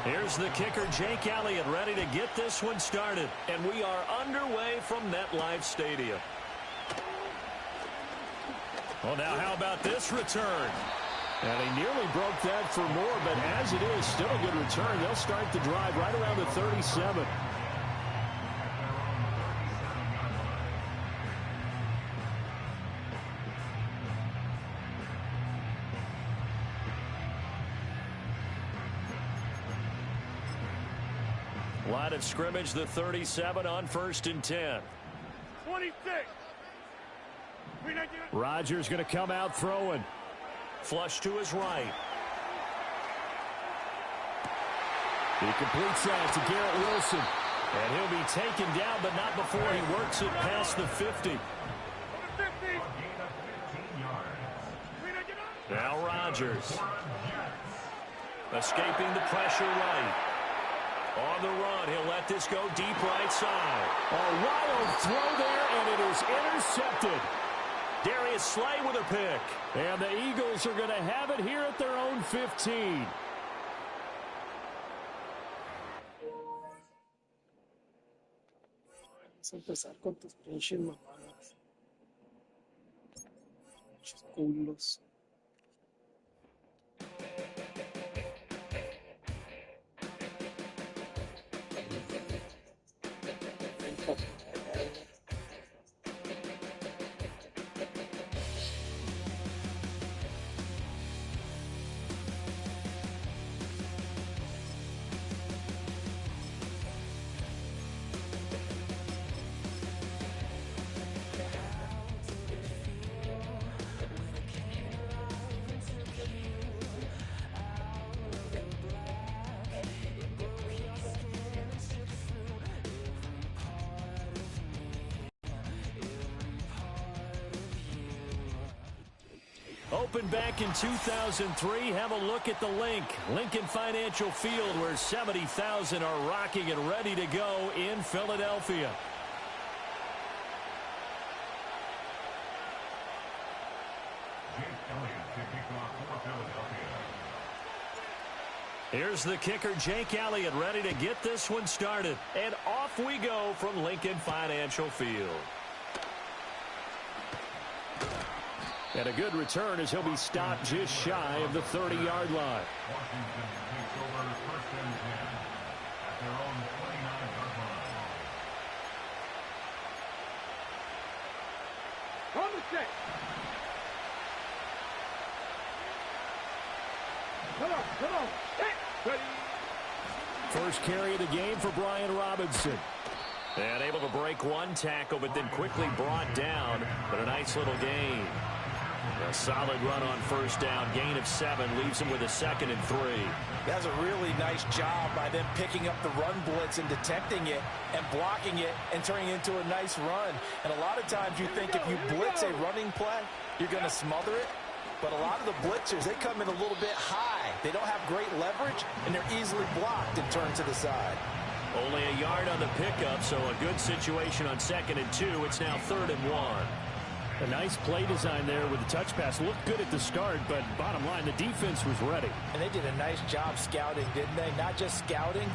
Here's the kicker, Jake Elliott, ready to get this one started. And we are underway from MetLife Stadium. Well, now how about this return? And he nearly broke that for more, but as it is, still a good return. They'll start the drive right around the 37. Line of scrimmage, the 37 on 1st and 10. 26. Rodgers going to come out throwing. Flush to his right. He completes that to Garrett Wilson. And he'll be taken down, but not before he works it past the 50. Now Rodgers. Escaping the pressure right. On the run, he'll let this go deep right side. A wild throw there, and it is intercepted. Darius Slay with a pick. And the Eagles are going to have it here at their own 15. Vamos a empezar con tus pinches mamadas. Pinches culos. Opened back in 2003. Have a look at the link. Lincoln Financial Field, where 70,000 are rocking and ready to go in Philadelphia. Here's the kicker, Jake Elliott, ready to get this one started. And off we go from Lincoln Financial Field. And a good return as he'll be stopped just shy of the 30-yard line. On the set. Come on. Ready. First carry of the game for Brian Robinson. And able to break one tackle, but then quickly brought down. But a nice little gain. A solid run on first down. Gain of 7 leaves him with a 2nd and 3. That's a really nice job by them picking up the run blitz and detecting it and blocking it and turning it into a nice run. And a lot of times you think if you blitz a running play, you're going to smother it. But a lot of the blitzers, they come in a little bit high. They don't have great leverage, and they're easily blocked and turned to the side. Only a yard on the pickup, so a good situation on 2nd and 2. It's now 3rd and 1. A nice play design there with the touch pass. Looked good at the start, but bottom line, the defense was ready. And they did a nice job scouting, didn't they? Not just scouting,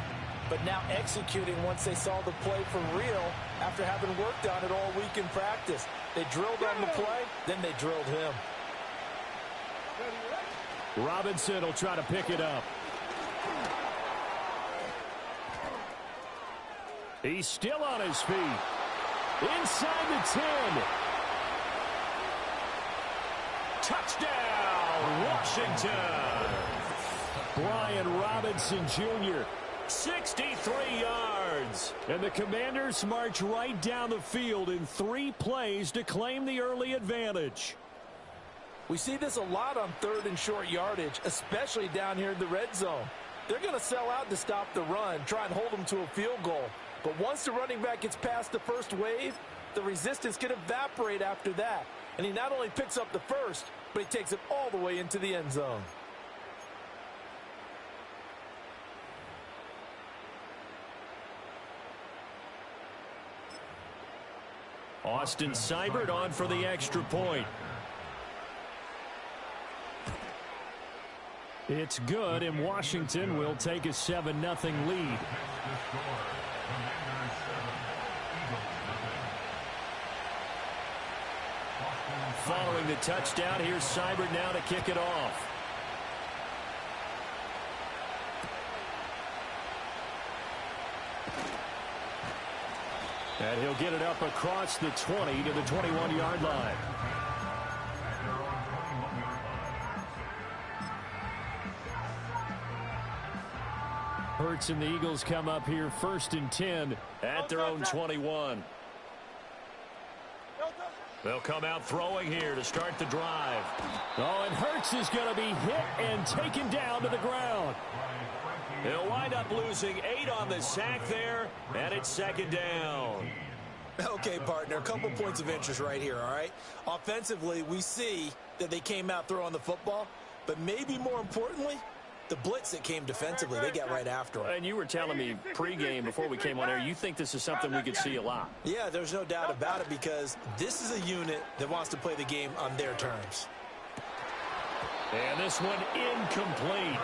but now executing once they saw the play for real after having worked on it all week in practice. They drilled on the play, then they drilled him. Robinson will try to pick it up. He's still on his feet. Inside the 10. Touchdown, Washington. Brian Robinson Jr., 63 yards. And the Commanders march right down the field in 3 plays to claim the early advantage. We see this a lot on 3rd and short yardage, especially down here in the red zone. They're going to sell out to stop the run, try and hold them to a field goal. But once the running back gets past the first wave, the resistance can evaporate after that. And he not only picks up the first, but he takes it all the way into the end zone. Austin Seibert on for the extra point. It's good, and Washington will take a 7-0 lead. Following the touchdown, here's Seibert now to kick it off. And he'll get it up across the 20 to the 21-yard line. Hurts and the Eagles come up here 1st and 10 at their own 21. They'll come out throwing here to start the drive. Oh, and Hurts is going to be hit and taken down to the ground. He'll wind up losing 8 on the sack there, and it's 2nd down. Okay, partner, a couple points of interest right here, all right? Offensively, we see that they came out throwing the football, but maybe more importantly, the blitz that came defensively, they got right after him. And you were telling me pregame before we came on air, you think this is something we could see a lot. Yeah, there's no doubt about it, because this is a unit that wants to play the game on their terms. And this one incomplete.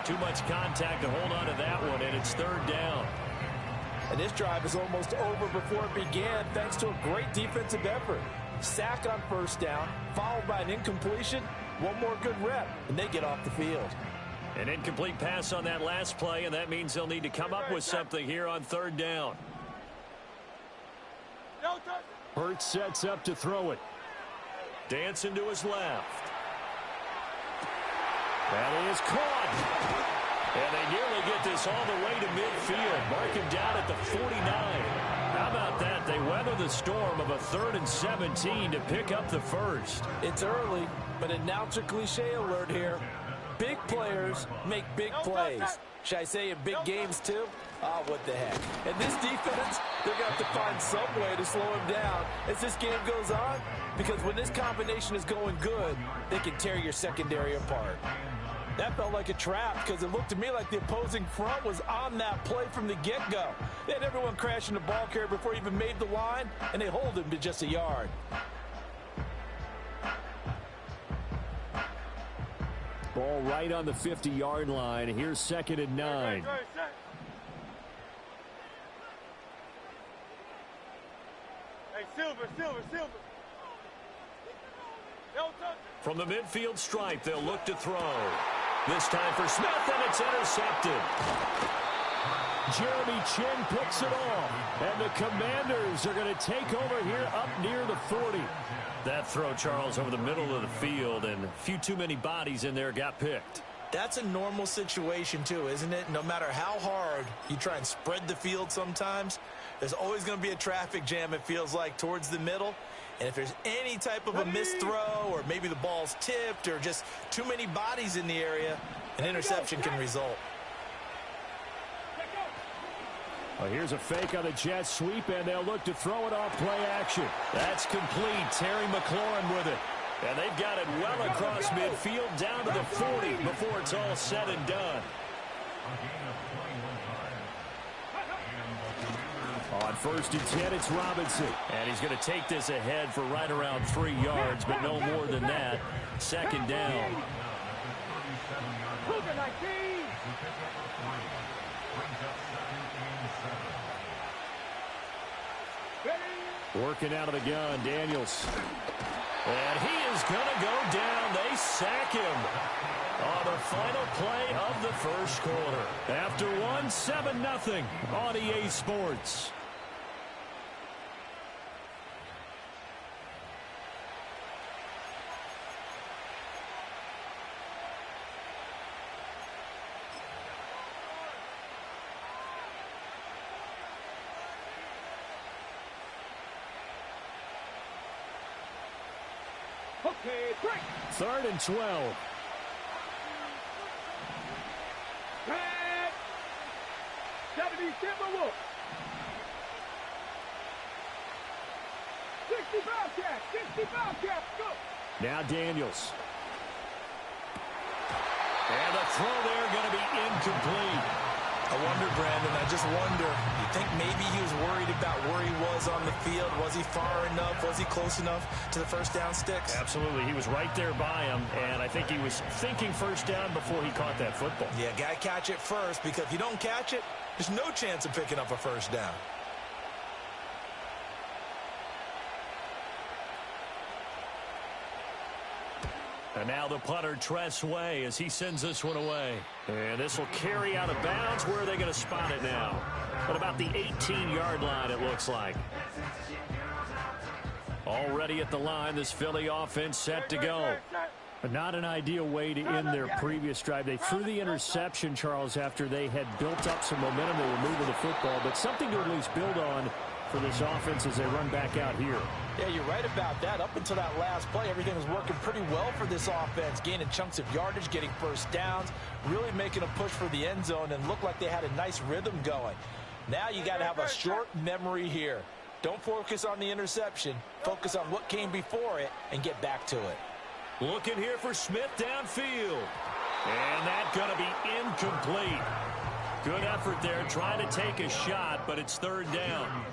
Too much contact to hold on to that one, and it's 3rd down. And this drive is almost over before it began, thanks to a great defensive effort. Sack on 1st down, followed by an incompletion, one more good rep, and they get off the field. An incomplete pass on that last play, and that means they'll need to come up with something here on 3rd down. Hurts sets up to throw it. Dancing to his left. That is caught. And they nearly get this all the way to midfield. Mark him down at the 49. How about that? They weather the storm of a 3rd and 17 to pick up the 1st. It's early, but announcer cliche alert here. Big players make big plays. Should I say in big games too? Oh, what the heck. And this defense, they're going to have to find some way to slow him down as this game goes on, because when this combination is going good, they can tear your secondary apart. That felt like a trap, because it looked to me like the opposing front was on that play from the get-go. They had everyone crashing the ball carrier before he even made the line, and they hold him to just a yard. Ball right on the 50-yard line. Here's 2nd and 9. Hey, Silver. From the midfield stripe, they'll look to throw. This time for Smith, and it's intercepted. Jeremy Chin picks it off, and the Commanders are going to take over here up near the 40. That throw, Charles, over the middle of the field, and a few too many bodies in there got picked. That's a normal situation too, isn't it? No matter how hard you try and spread the field sometimes, there's always going to be a traffic jam, it feels like, towards the middle. And if there's any type of a missed throw, or maybe the ball's tipped, or just too many bodies in the area, an interception can result. Well, here's a fake on the jet sweep, and they'll look to throw it off play action. That's complete. Terry McLaurin with it. And they've got it well across midfield down to the 40 before it's all said and done. On 1st and 10, it's Robinson. And he's going to take this ahead for right around 3 yards, but no more than that. 2nd down. Working out of the gun, Daniels. And he is going to go down. They sack him on the final play of the 1st quarter. After one, 7-0 on EA Sports. Okay, break. 3rd and 12. Red. 70 Timberwolves. 60 Bobcats. 60 Bobcats. Go. Now Daniels. And the throw there going to be incomplete. I wonder, Brandon, I just wonder, you think maybe he was worried about where he was on the field? Was he far enough? Was he close enough to the first down sticks? Absolutely. He was right there by him, and I think he was thinking first down before he caught that football. Yeah, got to catch it first, because if you don't catch it, there's no chance of picking up a first down. And now the punter, Tress Way, as he sends this one away. And this will carry out of bounds. Where are they going to spot it now? At about the 18-yard line, it looks like. Already at the line, this Philly offense set to go. But not an ideal way to end their previous drive. They threw the interception, Charles, after they had built up some momentum. They were moving the football, but something to at least build on for this offense as they run back out here. Yeah, you're right about that. Up until that last play, everything was working pretty well for this offense, gaining chunks of yardage, getting first downs, really making a push for the end zone, and looked like they had a nice rhythm going. Now you got to have a short memory here. Don't focus on the interception. Focus on what came before it and get back to it. Looking here for Smith downfield. And that's going to be incomplete. Good effort there, trying to take a shot, but it's third down.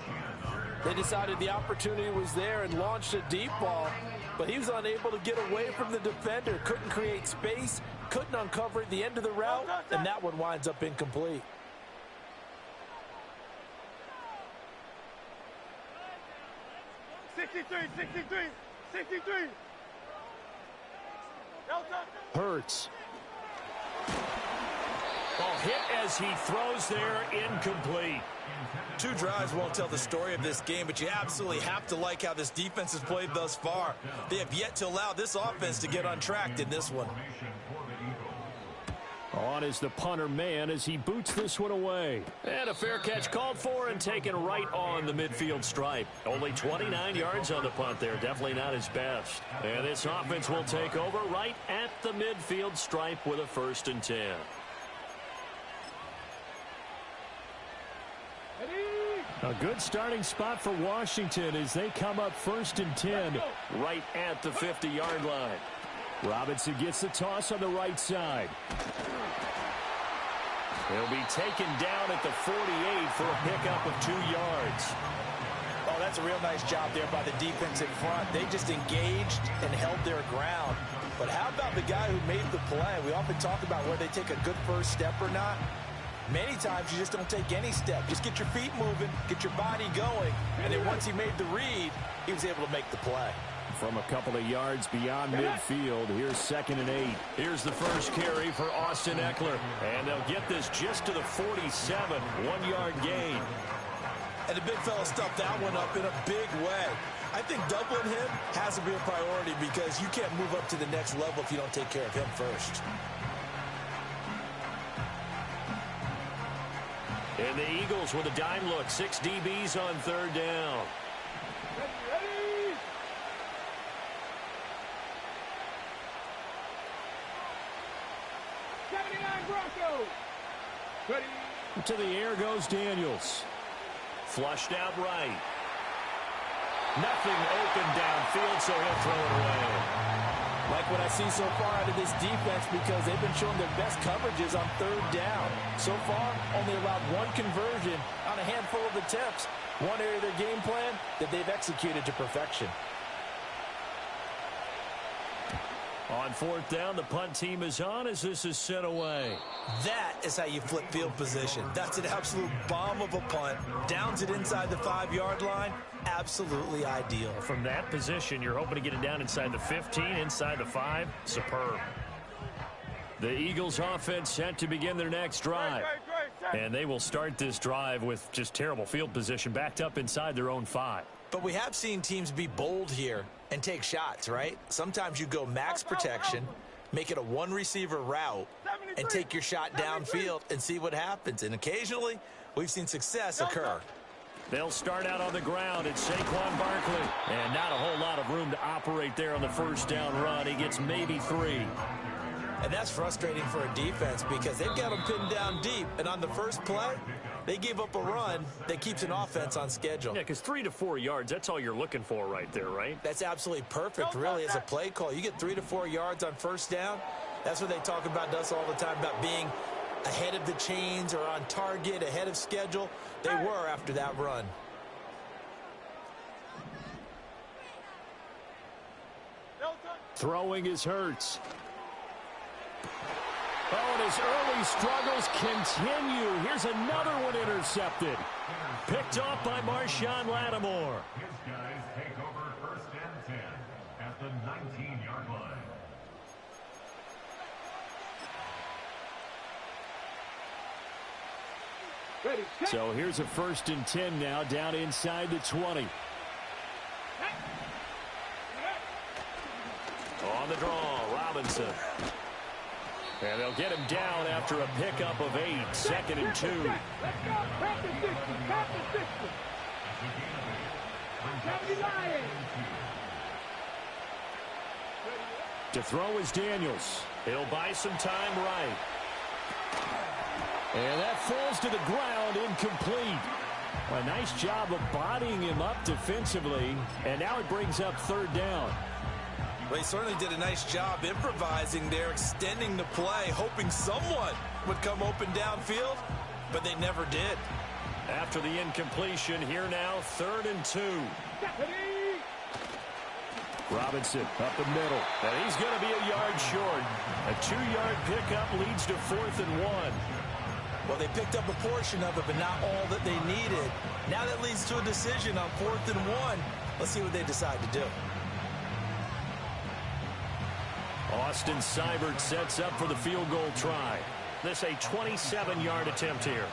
They decided the opportunity was there and launched a deep ball, but he was unable to get away from the defender. Couldn't create space, couldn't uncover at the end of the route, and that one winds up incomplete. Hurts. Ball hit as he throws there, incomplete. Two drives won't tell the story of this game, but you absolutely have to like how this defense has played thus far. They have yet to allow this offense to get untracked in this one. On is the punter man as he boots this one away. And a fair catch called for and taken right on the midfield stripe. Only 29 yards on the punt there. Definitely not his best. And this offense will take over right at the midfield stripe with a 1st and 10. A good starting spot for Washington as they come up 1st and 10 right at the 50-yard line. Robinson gets the toss on the right side. He'll be taken down at the 48 for a pickup of 2 yards. Oh, that's a real nice job there by the defense in front. They just engaged and held their ground. But how about the guy who made the play? We often talk about whether they take a good first step or not. Many times you just don't take any step. Just get your feet moving, get your body going, and then once he made the read, he was able to make the play. From a couple of yards beyond midfield, here's 2nd and 8. Here's the first carry for Austin Eckler, and they'll get this just to the 47, 1-yard gain. And the big fella stuffed that one up in a big way. I think doubling him has to be a priority because you can't move up to the next level if you don't take care of him first. And the Eagles with a dime look. 6 DBs on 3rd down. Ready? '79 Broncos. Ready? To the air goes Daniels. Flushed out right. Nothing open downfield, so he'll throw it away. Like what I see so far out of this defense because they've been showing their best coverages on 3rd down. So far, only allowed 1 conversion on a handful of attempts. One area of their game plan that they've executed to perfection. On 4th down, the punt team is on as this is sent away. That is how you flip field position. That's an absolute bomb of a punt. Downs it inside the 5-yard line. Absolutely ideal. From that position, you're hoping to get it down inside the 15, inside the 5. Superb. The Eagles offense set to begin their next drive. And they will start this drive with just terrible field position, backed up inside their own 5. But we have seen teams be bold here and take shots, right? Sometimes you go max protection, make it a 1-receiver route, and take your shot downfield and see what happens. And occasionally, we've seen success occur. They'll start out on the ground. It's Saquon Barkley. And not a whole lot of room to operate there on the 1st down run. He gets maybe 3. And that's frustrating for a defense because they've got them pinned down deep. And on the first play, they gave up a run that keeps an offense on schedule. Yeah, because 3 to 4 yards, that's all you're looking for right there, right? That's absolutely perfect, really, as a play call. You get 3 to 4 yards on 1st down. That's what they talk about us all the time, about being ahead of the chains or on target, ahead of schedule. They were after that run. Throwing is Hurts. Oh, and his early struggles continue. Here's another one intercepted. Picked off by Marshawn Lattimore. His guys take over 1st and 10 at the 19-yard line. Ready, set. So here's a 1st and 10 now, down inside the 20. On the draw, Robinson. And they'll get him down after a pickup of 8. 2nd and 2. Let's go. Past the 60. Past the 60. County Lions. To throw is Daniels. He'll buy some time right. And that falls to the ground, incomplete. A nice job of bodying him up defensively. And now it brings up 3rd down. Well, he certainly did a nice job improvising there, extending the play, hoping someone would come open downfield, but they never did. After the incompletion, here now, 3rd and 2. Robinson up the middle, and he's going to be a yard short. A 2-yard pickup leads to 4th and 1. Well, they picked up a portion of it, but not all that they needed. Now that leads to a decision on 4th and 1. Let's see what they decide to do. Austin Seibert sets up for the field goal try. This a 27-yard attempt here.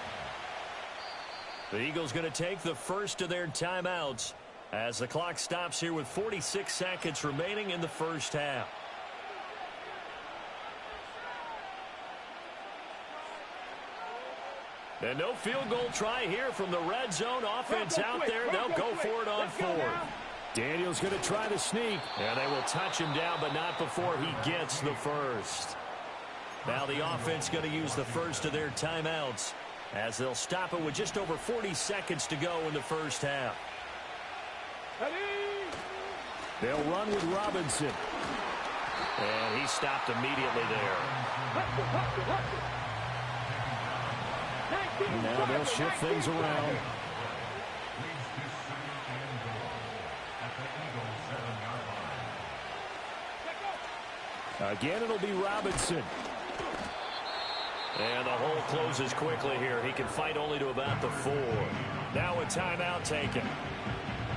The Eagles going to take the first of their timeouts as the clock stops here with 46 seconds remaining in the first half. And no field goal try here from the red zone. Offense out there. They'll go for it on 4th. Daniels going to try to sneak. And they will touch him down, but not before he gets the first. Now the offense going to use the first of their timeouts as they'll stop it with just over 40 seconds to go in the first half. They'll run with Robinson. And he stopped immediately there. Now they'll shift things around. Again, it'll be Robinson. And the hole closes quickly here. He can fight only to about the 4. Now a timeout taken.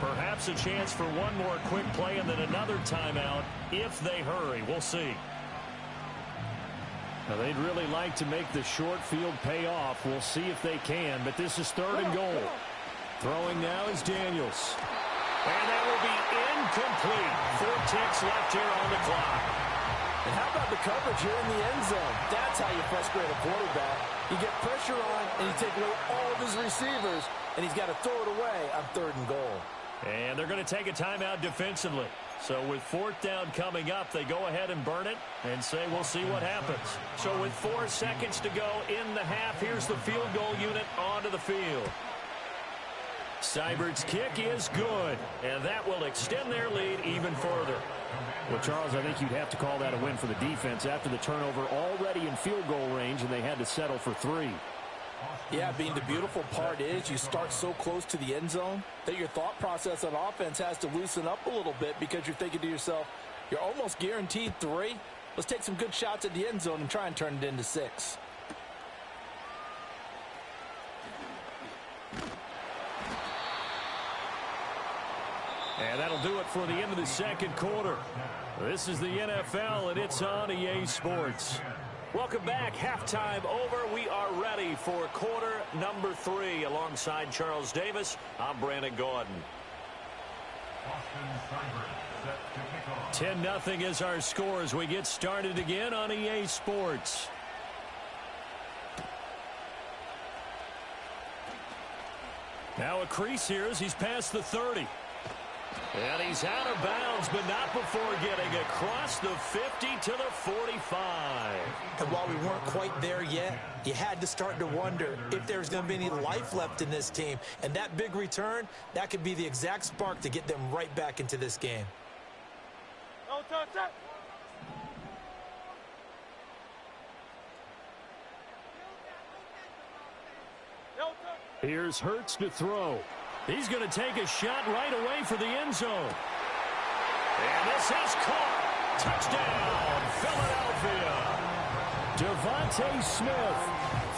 Perhaps a chance for one more quick play and then another timeout if they hurry. We'll see. Now, they'd really like to make the short field pay off. We'll see if they can, but this is 3rd and goal. Throwing now is Daniels. And that will be incomplete. 4 ticks left here on the clock. And how about the coverage here in the end zone? That's how you frustrate a quarterback. You get pressure on, and you take away all of his receivers, and he's got to throw it away on 3rd and goal. And they're going to take a timeout defensively. So with 4th down coming up, they go ahead and burn it and say we'll see what happens. So with 4 seconds to go in the half, here's the field goal unit onto the field. Seibert's kick is good, and that will extend their lead even further. Well, Charles, I think you'd have to call that a win for the defense after the turnover already in field goal range, and they had to settle for 3. Yeah, being the beautiful part is you start so close to the end zone that your thought process on offense has to loosen up a little bit because you're thinking to yourself, you're almost guaranteed 3. Let's take some good shots at the end zone and try and turn it into 6. And that'll do it for the end of the second quarter. This is the NFL, and it's on EA Sports. Welcome back. Halftime over. We are ready for quarter number 3. Alongside Charles Davis, I'm Brandon Gordon. 10-0 is our score as we get started again on EA Sports. Now a crease here as he's past the 30. And he's out of bounds, but not before getting across the 50 to the 45. And while we weren't quite there yet, you had to start to wonder if there's going to be any life left in this team. And that big return, that could be the exact spark to get them right back into this game. No touch it. Here's Hurts to throw. He's going to take a shot right away for the end zone. And this is caught. Touchdown, Philadelphia. Devontae Smith,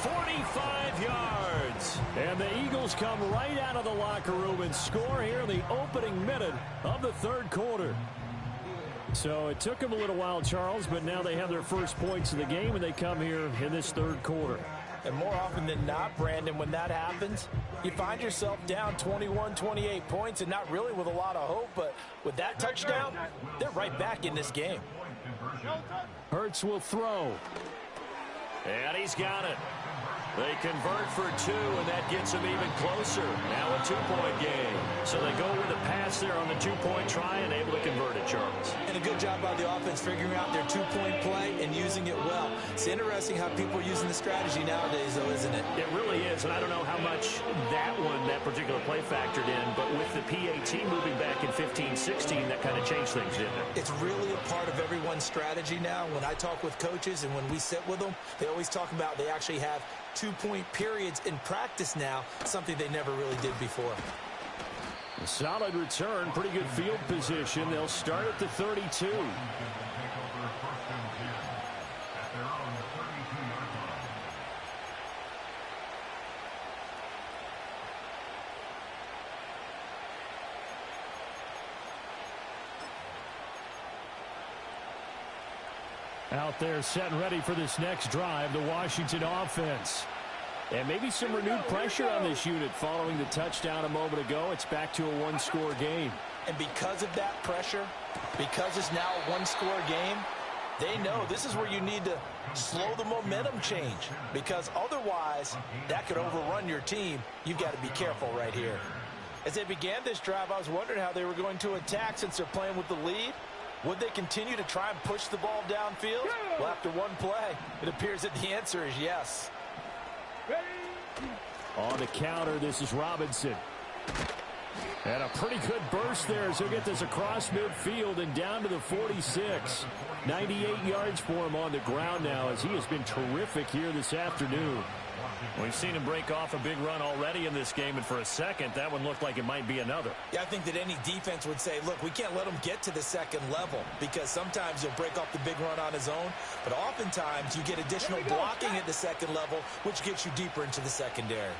45 yards. and the Eagles come right out of the locker room and score here in the opening minute of the third quarter. So it took them a little while, Charles, but now they have their first points of the game, and they come here in this third quarter. And more often than not, Brandon, when that happens, you find yourself down 21, 28 points and not really with a lot of hope. But with that touchdown, they're right back in this game. Hurts will throw. And he's got it. They convert for two, and that gets them even closer. Now a two-point game. So they go with a pass there on the two-point try and able to convert it, Charles. And a good job by the offense figuring out their two-point play and using it well. It's interesting how people are using the strategy nowadays, though, isn't it? It really is, and I don't know how much that particular play factored in, but with the PAT moving back in 15-16, that kind of changed things, didn't it? It's really a part of everyone's strategy now. When I talk with coaches and when we sit with them, they always talk about they actually have two-point periods in practice now, something they never really did before. A solid return, pretty good field position. They'll start at the 32. Out there set and ready for this next drive, the Washington offense. And maybe some renewed pressure on this unit following the touchdown a moment ago. It's back to a one-score game. And because of that pressure, because it's now a one-score game, they know this is where you need to slow the momentum change, because otherwise that could overrun your team. You've got to be careful right here. As they began this drive, I was wondering how they were going to attack since they're playing with the lead. Would they continue to try and push the ball downfield? Well, after one play, it appears that the answer is yes. On the counter, this is Robinson. And a pretty good burst there as he'll get this across midfield and down to the 46. 98 yards for him on the ground now, as he has been terrific here this afternoon. We've seen him break off a big run already in this game, and for a second, that one looked like it might be another. Yeah, I think that any defense would say, look, we can't let him get to the second level, because sometimes he'll break off the big run on his own, but oftentimes you get additional blocking at the second level, which gets you deeper into the secondary.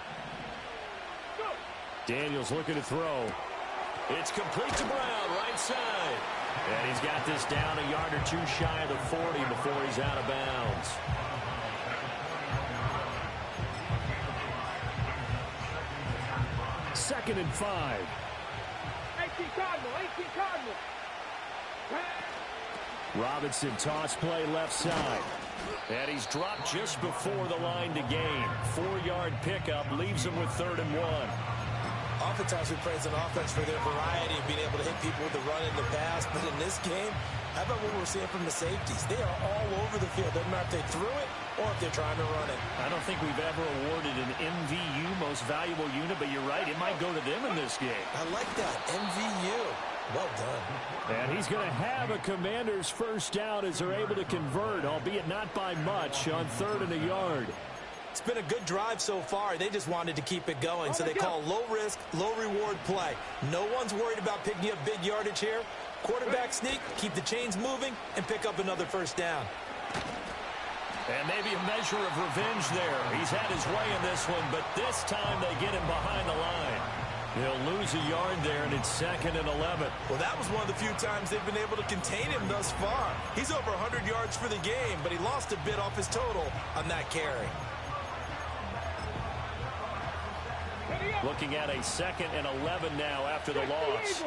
Daniels looking to throw. It's complete to Brown, right side. And he's got this down a yard or two shy of the 40 before he's out of bounds. Second and 5. 18 Cardinal, 18 Cardinal. Robinson toss play left side. And he's dropped just before the line to gain. 4-yard pickup leaves him with 3rd and 1. Oftentimes we praise an offense for their variety of being able to hit people with the run and the pass, but in this game, how about what we're seeing from the safeties? They are all over the field. Doesn't matter if they threw it or if they're trying to run it. I don't think we've ever awarded an MVU, most valuable unit, but you're right, it might go to them in this game. I like that, MVU. Well done. And he's going to have a Commander's first down as they're able to convert, albeit not by much, on 3rd and a yard. It's been a good drive so far. They just wanted to keep it going, so they call low-risk, low-reward play. No one's worried about picking up big yardage here. Quarterback sneak, keep the chains moving, and pick up another first down. And maybe a measure of revenge there. He's had his way in this one, but this time they get him behind the line. He'll lose a yard there, and it's 2nd and 11. Well, that was one of the few times they've been able to contain him thus far. He's over 100 yards for the game, but he lost a bit off his total on that carry. Looking at a 2nd and 11 now after the loss.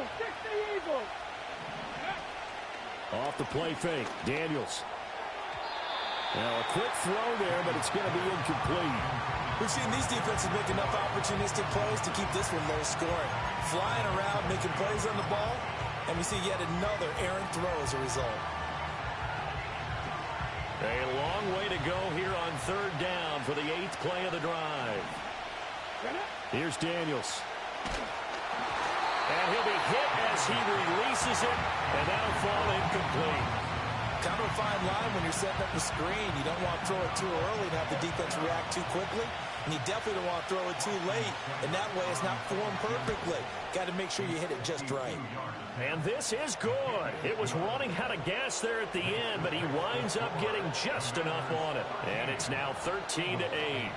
Off the play fake, Daniels. Now a quick throw there, but it's going to be incomplete. We've seen these defenses make enough opportunistic plays to keep this one low scoring. Flying around, making plays on the ball, and we see yet another errant throw as a result. A long way to go here on 3rd down for the 8th play of the drive. Here's Daniels. And he'll be hit as he releases it, and that'll fall incomplete. Kind of a fine line when you're setting up the screen. You don't want to throw it too early and have the defense react too quickly. and you definitely don't want to throw it too late, and that way it's not formed perfectly. Got to make sure you hit it just right. And this is good. It was running out of gas there at the end, but he winds up getting just enough on it. And it's now 13-8.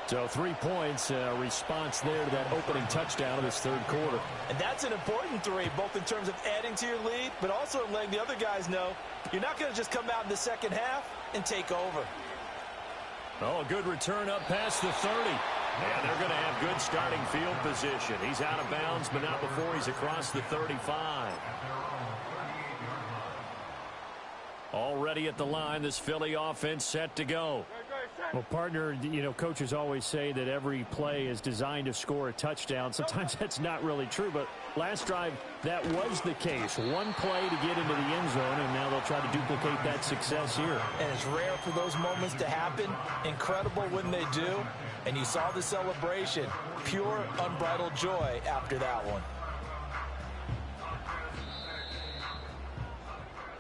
So 3 points, response there to that opening touchdown of this third quarter. And that's an important 3, both in terms of adding to your lead, but also in letting the other guys know you're not going to just come out in the second half and take over. Oh, a good return up past the 30. And they're going to have good starting field position. He's out of bounds, but not before he's across the 35. Already at the line, this Philly offense set to go. Well, partner, you know, coaches always say that every play is designed to score a touchdown. Sometimes that's not really true, but last drive, that was the case. One play to get into the end zone, and now they'll try to duplicate that success here. And it's rare for those moments to happen. Incredible when they do. And you saw the celebration. Pure, unbridled joy after that one.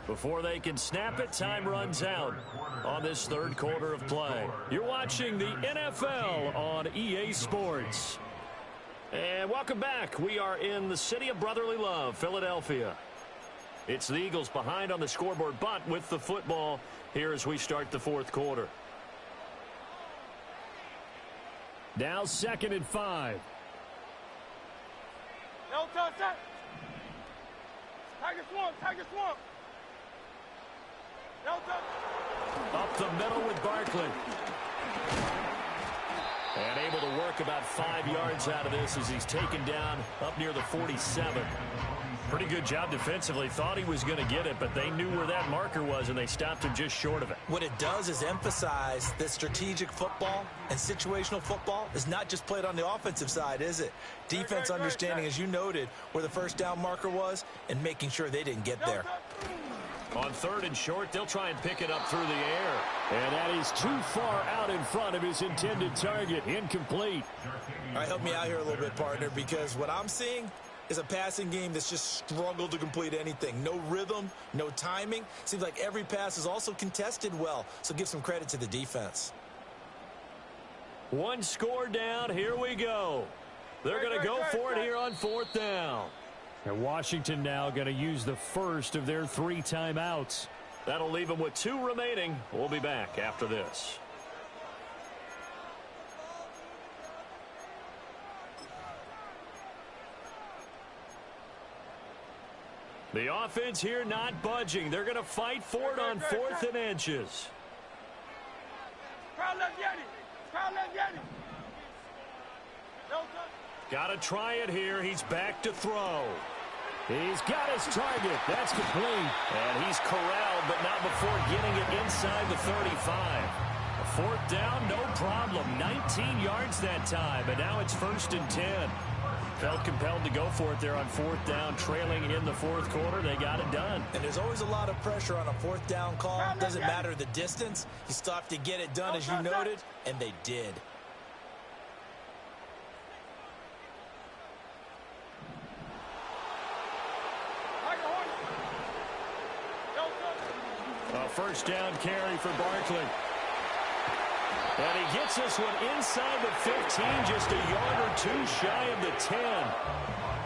Before they can snap it, time runs out on this third quarter of play. You're watching the NFL on EA Sports. And welcome back. We are in the city of brotherly love, Philadelphia. It's the Eagles behind on the scoreboard, but with the football here as we start the fourth quarter. Now 2nd and 5. No touch that. Tiger swamp, Tiger swamp. No touch. Up the middle with Barkley. And able to work about 5 yards out of this as he's taken down up near the 47. Pretty good job defensively. Thought he was going to get it, but they knew where that marker was, and they stopped him just short of it. What it does is emphasize that strategic football and situational football is not just played on the offensive side, is it? Defense understanding, as you noted, where the first down marker was and making sure they didn't get there. On 3rd and short, they'll try and pick it up through the air. And that is too far out in front of his intended target. Incomplete. All right, help me out here a little bit, partner, because what I'm seeing is a passing game that's just struggled to complete anything. No rhythm, no timing. Seems like every pass is also contested well, so give some credit to the defense. One score down. Here we go. They're going to go for it here on 4th down. And Washington now going to use the first of their 3 timeouts. That'll leave them with 2 remaining. We'll be back after this. The offense here not budging. They're going to fight for it on 4th and inches. Crowd left Yeti. Crowd left Yeti. No touch. Got to try it here. He's back to throw. He's got his target. That's complete. And he's corralled, but not before getting it inside the 35. A 4th down, no problem. 19 yards that time, and now it's 1st and 10. Felt compelled to go for it there on 4th down, trailing in the 4th quarter. They got it done. And there's always a lot of pressure on a 4th down call. Doesn't matter the distance. You still have to get it done, as you noted, and they did. A 1st down carry for Barkley. And he gets this one inside the 15, just a yard or 2 shy of the 10.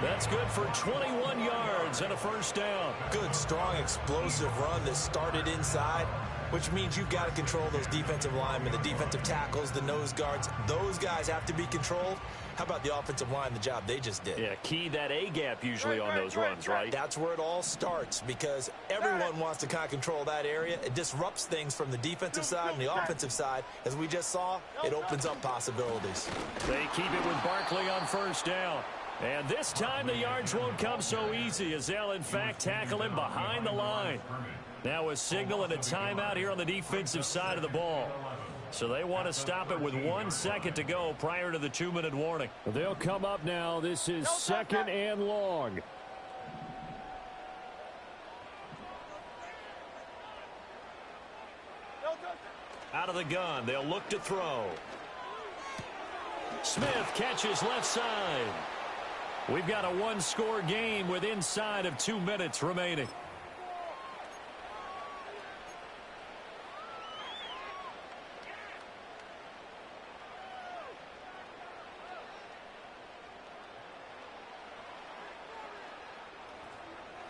That's good for 21 yards and a 1st down. Good, strong, explosive run that started inside, which means you've got to control those defensive linemen, the defensive tackles, the nose guards. Those guys have to be controlled. How about the offensive line, the job they just did? Yeah, key that A-gap usually on those runs, right? That's where it all starts, because everyone wants to kind of control that area. It disrupts things from the defensive side and the offensive side. As we just saw, it opens up possibilities. They keep it with Barkley on 1st down. And this time the yards won't come so easy, as they'll, in fact, tackle him behind the line. Now a signal and a timeout here on the defensive side of the ball. So they want to stop it with 1 second to go prior to the 2-minute warning. They'll come up now. This is 2nd and long. Out of the gun, they'll look to throw. Smith catches left side. We've got a 1-score game with inside of 2 minutes remaining.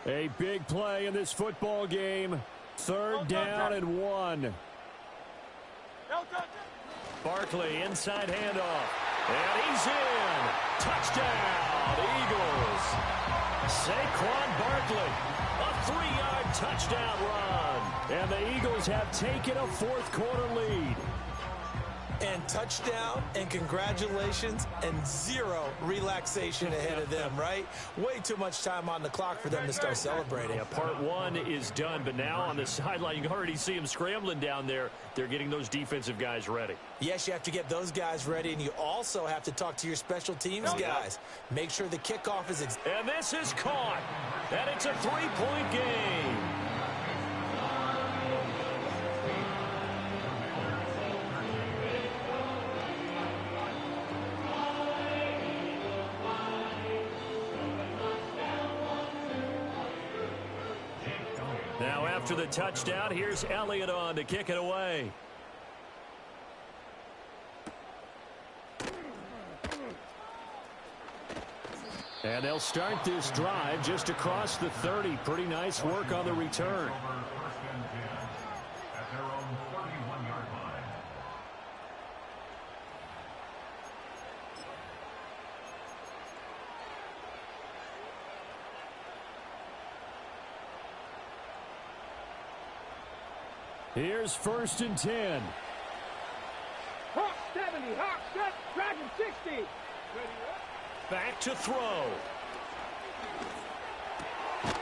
A big play in this football game. Third down and 1. Barkley, inside handoff. And he's in. Touchdown, Eagles. Saquon Barkley, a 3-yard touchdown run. And the Eagles have taken a fourth-quarter lead. And touchdown, and congratulations, and 0 relaxation ahead of them, right? Way too much time on the clock for them to start celebrating. Yeah, part 1 is done, but now on the sideline, you can already see them scrambling down there. They're getting those defensive guys ready. Yes, you have to get those guys ready, and you also have to talk to your special teams guys. Make sure the kickoff is... And this is caught, and it's a 3-point game. Now after the touchdown, here's Elliott on to kick it away. And they'll start this drive just across the 30. Pretty nice work on the return. At their own 31-yard line. Here's 1st and 10. Hawk 70, Hawk set, Dragon 60. Back to throw.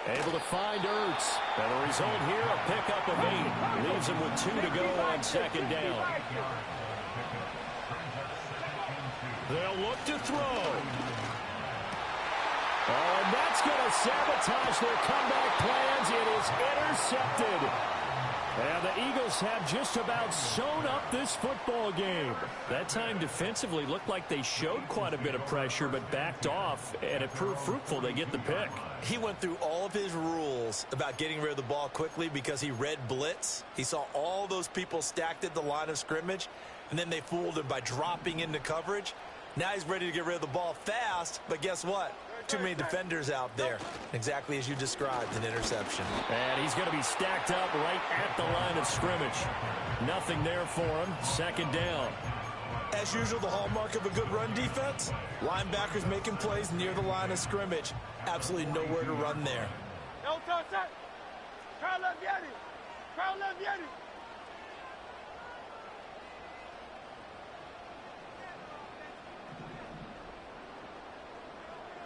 Able to find Ertz. And the result here, a pickup of 8. Leaves him with 2 to go on 2nd down. They'll look to throw. Oh, and that's going to sabotage their comeback plans. It is intercepted. And the Eagles have just about sewn up this football game. That time defensively looked like they showed quite a bit of pressure but backed off, and it proved fruitful. They get the pick. He went through all of his rules about getting rid of the ball quickly because he read blitz. He saw all those people stacked at the line of scrimmage, and then they fooled him by dropping into coverage. Now he's ready to get rid of the ball fast, but guess what? Too many defenders out there. Exactly as you described, an interception. And he's going to be stacked up right at the line of scrimmage. Nothing there for him. 2nd down. As usual, the hallmark of a good run defense, linebackers making plays near the line of scrimmage. Absolutely nowhere to run there.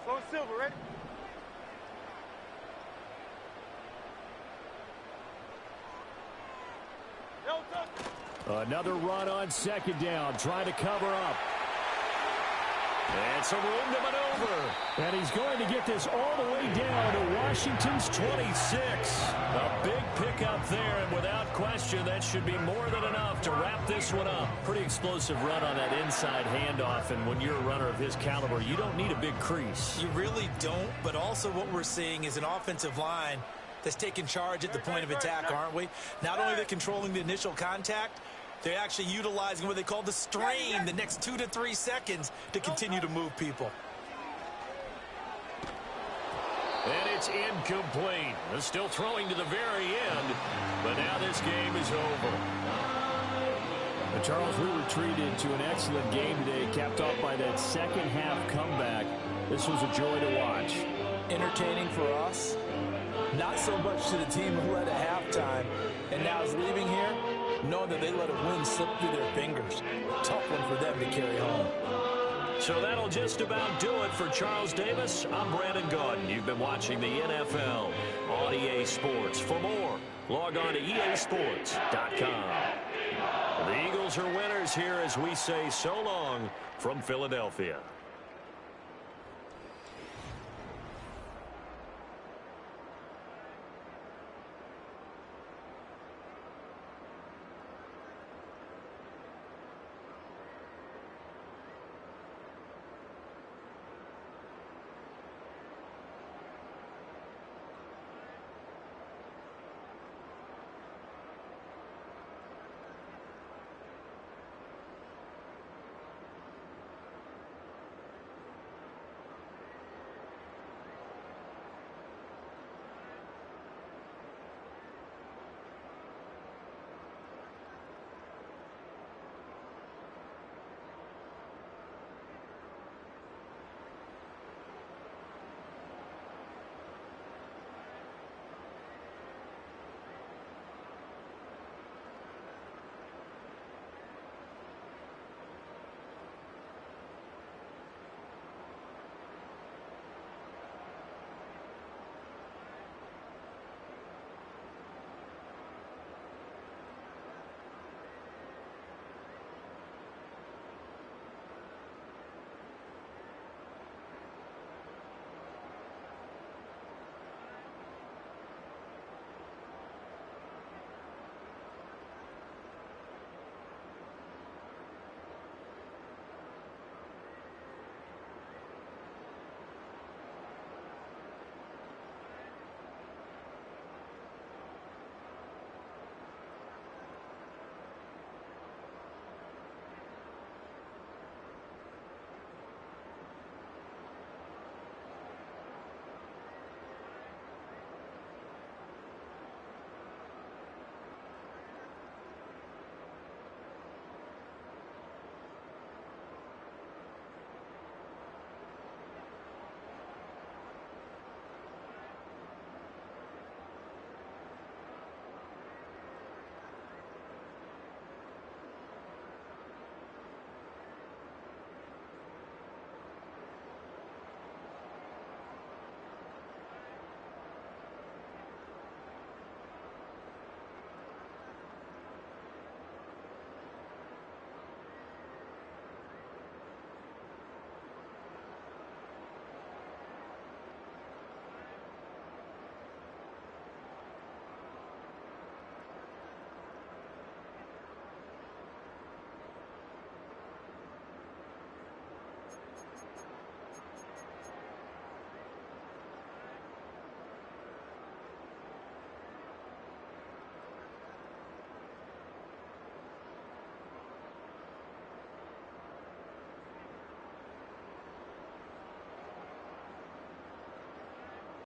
Slow Silver, ready? Another run on 2nd down, trying to cover up. And some room to maneuver. And he's going to get this all the way down to Washington's 26. A big pickup there, and without question, that should be more than enough to wrap this one up. Pretty explosive run on that inside handoff, and when you're a runner of his caliber, you don't need a big crease. You really don't, but also what we're seeing is an offensive line that's taking charge at the point of attack, aren't we? Not only are they controlling the initial contact, they're actually utilizing what they call the strain, the next 2 to 3 seconds to continue to move people. And it's incomplete. They're still throwing to the very end, but now this game is over. Charles, we were treated to an excellent game today, capped off by that second-half comeback. This was a joy to watch. Entertaining for us, not so much to the team who led at halftime and now is leaving here knowing that they let a win slip through their fingers. Tough one for them to carry home. So that'll just about do it for Charles Davis. I'm Brandon Gaudin. You've been watching the NFL on EA Sports. For more, log on to easports.com. The Eagles are winners here as we say so long from Philadelphia.